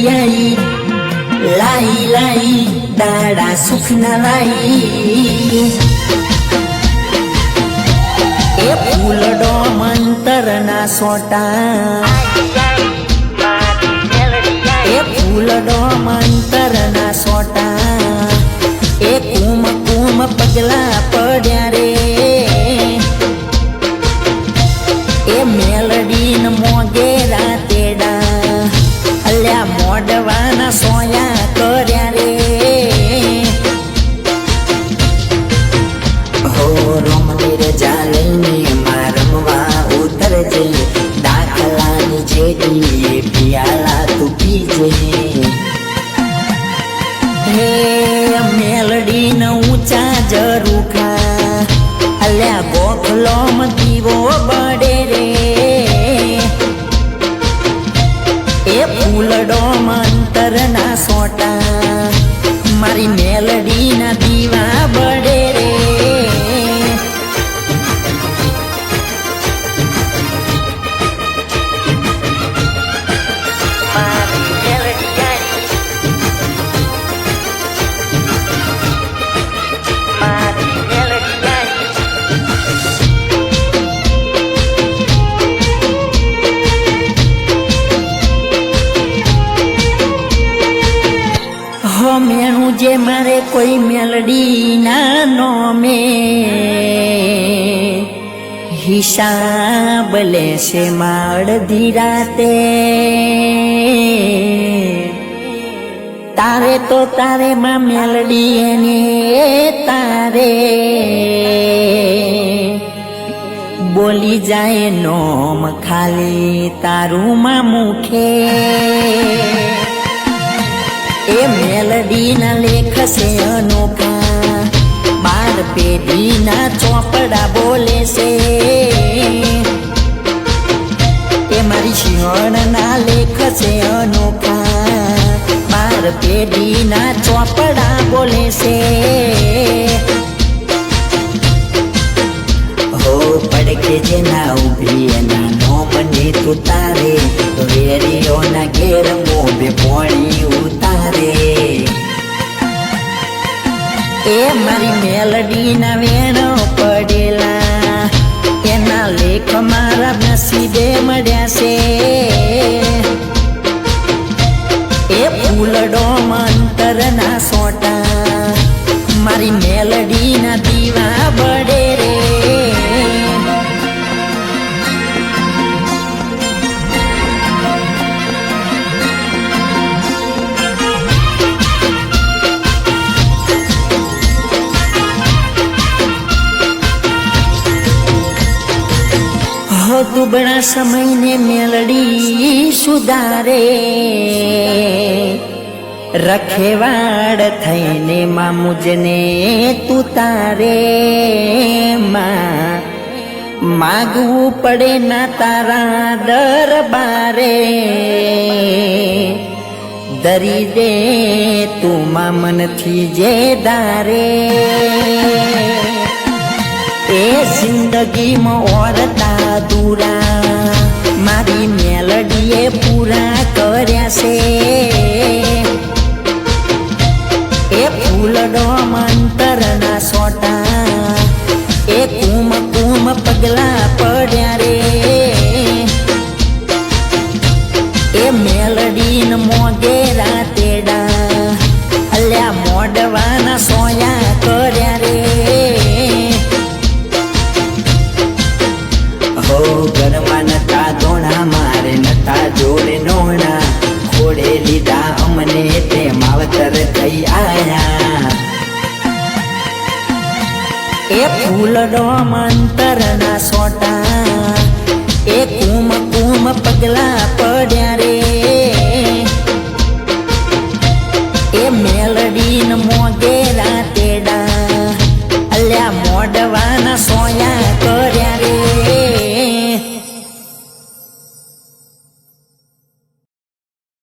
મેલડી આઈ લાઈ લાઈ દાડા સુખના લાઈ એ ફૂલડો મંતરના સોટા એ ફૂલડો મંતરના સોટા એ કુમ કુમ પગલા પડ્યા રે એ મેલડી ન મોગેરા તેડા અલ્યા મોડવાના સોયા કર્યા રે હો રમવીર જાલઈને માં રમવા ઉતરજે દાખલાની જેડી પિયાલા તું પીજે હે મેલડી ન ઊંચા જરૂખા અલ્યા ગોખલો દીવો બડે રે એ ફૂલડો મંતરના સોટા મારી મેલડી ના દીવા બડે રે મેણું જે મારે કોઈ મેલડી ના નોમે હિસાબ લેશે માળ ધીરાતે તારે તો તારે માં મેલડી એને તારે બોલી જાય નોમ ખાલી તારું માં મુખે એ મેલડી ના લેખ છે અનોખા 12 પેઢી ના ચોપડા બોલે છે એ મારી શિહોણ ના લેખ છે અનોખા 12 પેઢી ના ચોપડા બોલે છે હો પડકે જે ના ઉભી એના નો બને તું તારે વેરીઓ ના ઘેર મોભે પોણી ઉતારે એ મારી મેલડી ના વેણો પડેલા એના લેખ મારા નસીબે મળ્યા છે એ ફૂલડો મંતરના સોટા મારી મેલડી ના દીવા બડે રે દુબળા સમયને મેલડી સુધારે રખેવાડ થઈને માં મુજને તું તારે માં માગવું પડે ના તારા દરબારે દરી દે તું માં મનથી જે દારે એ જિંદગીમાં ઓરતા દુરા મારી મેલડીએ પૂરા કર્યા છે એ ફૂલડો મંતરના સોટા એ કુમ કુમ પગલા પડ્યા રે એ મેલડી ન મોગેરા તેડા અલ્યા મોડવાના સોયા કર્યા રે ઘરમાં નતા દોણા મારે નતા જોડે નોણા ખોડે લીધા અમને તે માવતર થઈ આયા એ ફૂલડો મંતરના સોટા એ કુમ કુમ પગલા પડ્યા રે